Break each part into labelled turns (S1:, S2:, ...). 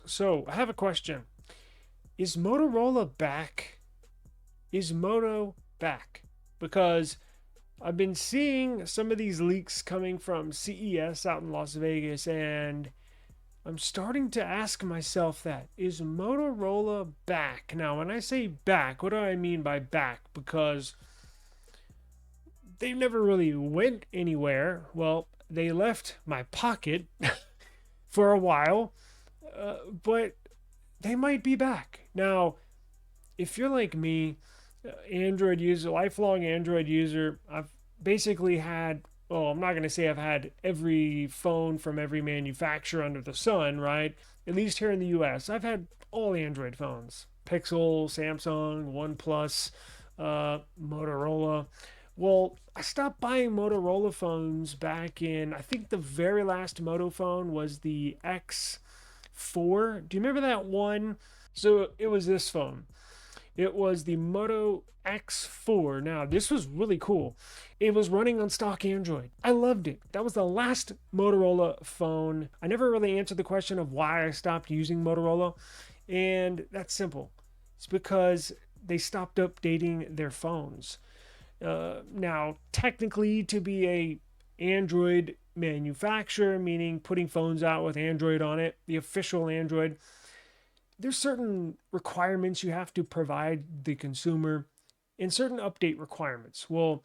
S1: So, I have a question. Is Motorola back? Is Moto back? Because I've been seeing some of these leaks coming from CES out in Las Vegas, and I'm starting to ask myself that. Is Motorola back? Now, when I say back, what do I mean by back? Because they never really went anywhere. Well, they left my pocket for a while, but they might be back. Now, if you're like me, Android user, lifelong Android user, I've basically had, well, I'm not going to say I've had every phone from every manufacturer under the sun, right? At least here in the US, I've had all Android phones: Pixel, Samsung, OnePlus, Motorola. Well, I stopped buying Motorola phones back in, I think the very last Moto phone was the X4. Do you remember that one? So it was this phone. It was the Moto X4. Now, this was really cool. It was running on stock Android. I loved it. That was the last Motorola phone. I never really answered the question of why I stopped using Motorola, and that's simple. It's because they stopped updating their phones. Now, technically, to be a Android manufacturer, meaning putting phones out with Android on it, the official Android, there's certain requirements you have to provide the consumer and certain update requirements. Well,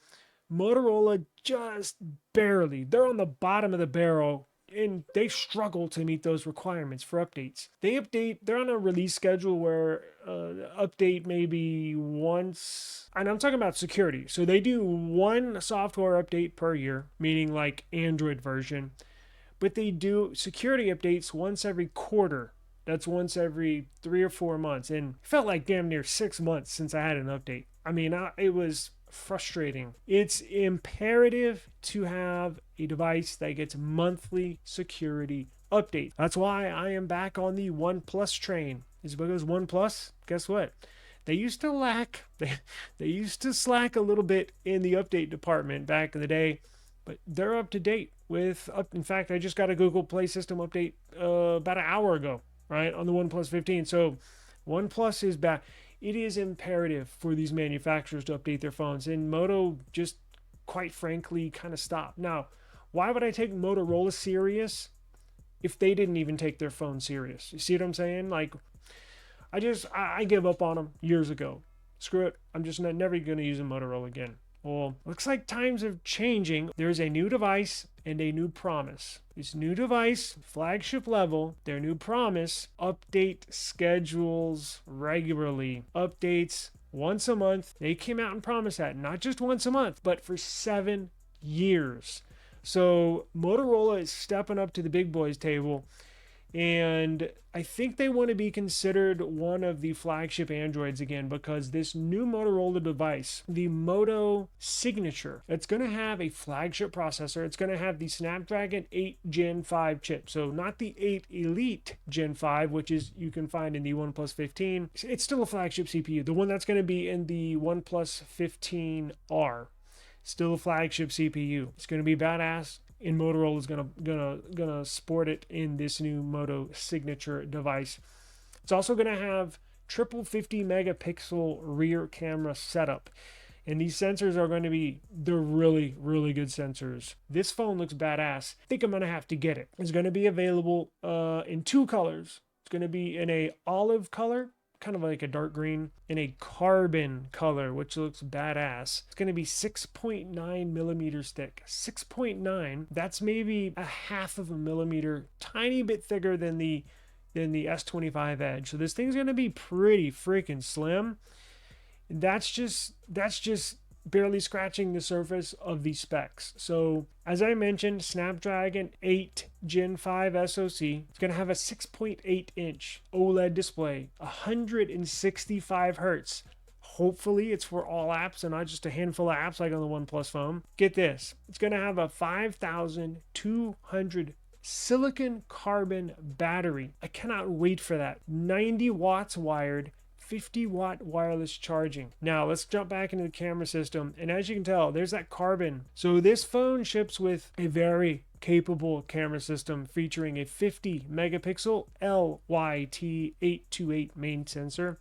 S1: Motorola just barely, they're on the bottom of the barrel and they struggle to meet those requirements for updates. They're on a release schedule where update maybe once, and I'm talking about security. So they do one software update per year, meaning like Android version, but they do security updates once every quarter. That's once every 3 or 4 months. And it felt like damn near 6 months since I had an update. I mean, it was frustrating. It's imperative to have a device that gets monthly security updates. That's why I am back on the OnePlus train. Is because OnePlus, guess what? They used to lack, they used to slack a little bit in the update department back in the day, but they're up to date with up. In fact, I just got a Google Play System update about an hour ago, right, on the OnePlus 15. So OnePlus is back. It is imperative for these manufacturers to update their phones, and Moto just, quite frankly, kind of stopped. Now, why would I take Motorola serious if they didn't even take their phone serious? You see what I'm saying? Like, I give up on them years ago. Screw it. I'm just never going to use a Motorola again. Well, looks like times are changing. There's a new device and a new promise. This new device, flagship level, their new promise, update schedules regularly. Updates once a month. They came out and promised that, not just once a month, but for 7 years. So Motorola is stepping up to the big boys table, and I think they want to be considered one of the flagship Androids again, because this new Motorola device, the Moto Signature, it's going to have a flagship processor. It's going to have the Snapdragon 8 Gen 5 chip. So not the 8 Elite Gen 5, which is you can find in the OnePlus 15. It's still a flagship CPU. The one that's going to be in the OnePlus 15R. Still a flagship CPU. It's going to be badass, and Motorola is gonna sport it in this new Moto Signature device. It's also gonna have triple 50 megapixel rear camera setup, and these sensors are going to be, they're really good sensors. This phone looks badass. I think I'm gonna have to get it. It's gonna be available in two colors. It's gonna be in a olive color, kind of like a dark green, in a carbon color, which looks badass. It's going to be 6.9 millimeters thick. 6.9, that's maybe a half of a millimeter, tiny bit thicker than the S25 Edge. So this thing's going to be pretty freaking slim. That's just barely scratching the surface of the specs. So as I mentioned, Snapdragon 8 Gen 5 SoC. It's going to have a 6.8 inch OLED display, 165 hertz. Hopefully it's for all apps and not just a handful of apps like on the OnePlus phone. Get this, it's going to have a 5,200 silicon carbon battery. I cannot wait for that. 90 watts wired, 50-watt wireless charging. Now let's jump back into the camera system, and as you can tell, there's that carbon. So this phone ships with a very capable camera system featuring a 50 megapixel LYT828 main sensor,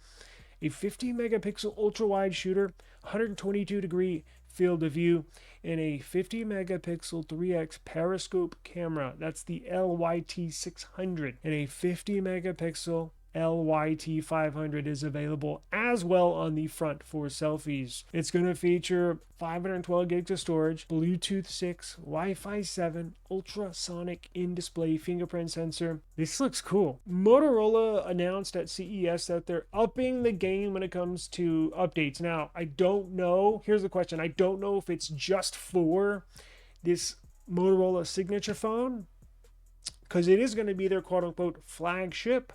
S1: a 50 megapixel ultra wide shooter, 122 degree field of view, and a 50 megapixel 3x periscope camera. That's the LYT600, and a 50 megapixel LYT500 is available as well on the front for selfies. It's going to feature 512 gigs of storage, Bluetooth 6, Wi-Fi 7, ultrasonic in-display fingerprint sensor. This looks cool. Motorola announced at CES that they're upping the game when it comes to updates. Now, I don't know. Here's the question. I don't know if it's just for this Motorola Signature phone, because it is going to be their quote-unquote flagship,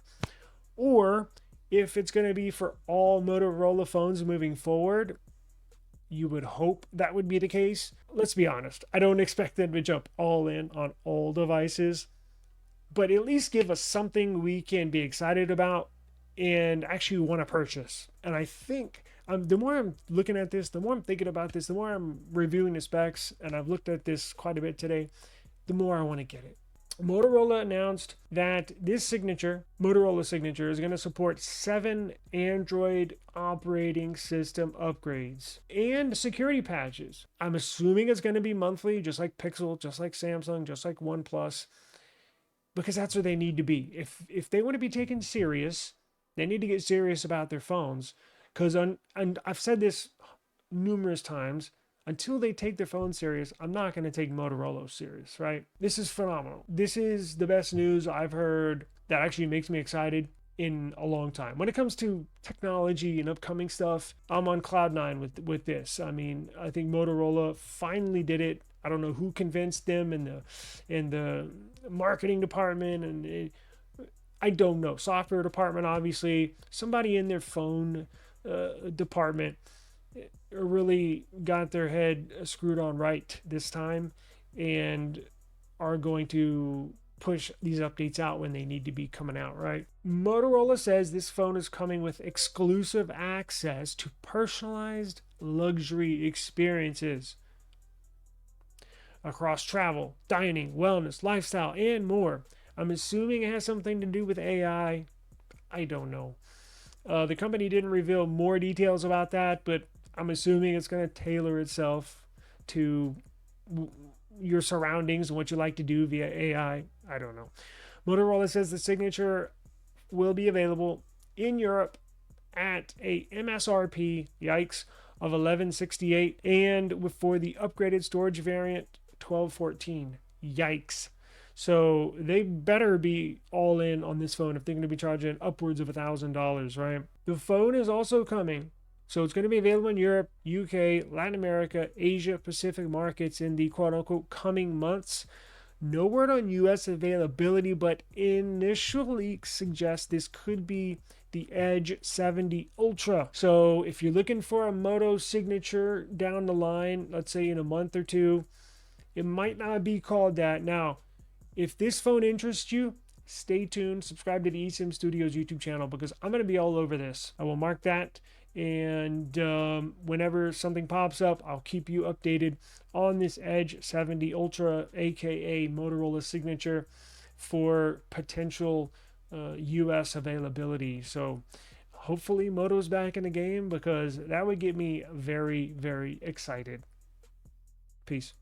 S1: or if it's going to be for all Motorola phones moving forward. You would hope that would be the case. Let's be honest, I don't expect them to jump all in on all devices, but at least give us something we can be excited about and actually want to purchase. And I think the more I'm looking at this, the more I'm thinking about this, the more I'm reviewing the specs, and I've looked at this quite a bit today, the more I want to get it. Motorola announced that this signature, Motorola Signature, is going to support 7 Android operating system upgrades and security patches. I'm assuming it's going to be monthly, just like Pixel, just like Samsung, just like OnePlus, because that's where they need to be. If they want to be taken serious, they need to get serious about their phones. Because and I've said this numerous times, until they take their phone serious, I'm not going to take Motorola serious, right? This is phenomenal. This is the best news I've heard that actually makes me excited in a long time. When it comes to technology and upcoming stuff, I'm on cloud nine with this. I mean, I think Motorola finally did it. I don't know who convinced them in the marketing department, and I don't know. Software department, obviously. Somebody in their phone department really got their head screwed on right this time and are going to push these updates out when they need to be coming out, right? Motorola says this phone is coming with exclusive access to personalized luxury experiences across travel, dining, wellness, lifestyle, and more. I'm assuming it has something to do with AI. I don't know. The company didn't reveal more details about that, but I'm assuming it's going to tailor itself to your surroundings and what you like to do via AI. I don't know. Motorola says the Signature will be available in Europe at a MSRP, yikes, of $1168, and for the upgraded storage variant, $1214, yikes. So they better be all in on this phone if they're going to be charging upwards of $1,000, right? The phone is also coming. So it's going to be available in Europe, UK, Latin America, Asia, Pacific markets in the quote-unquote coming months. No word on US availability, but initial leaks suggest this could be the Edge 70 Ultra. So if you're looking for a Moto Signature down the line, let's say in a month or two, it might not be called that. Now, if this phone interests you, stay tuned. Subscribe to the eSIMstudios YouTube channel because I'm going to be all over this. I will mark that. And whenever something pops up, I'll keep you updated on this Edge 70 Ultra, aka Motorola Signature, for potential US availability. So hopefully Moto's back in the game because that would get me very, very excited. Peace.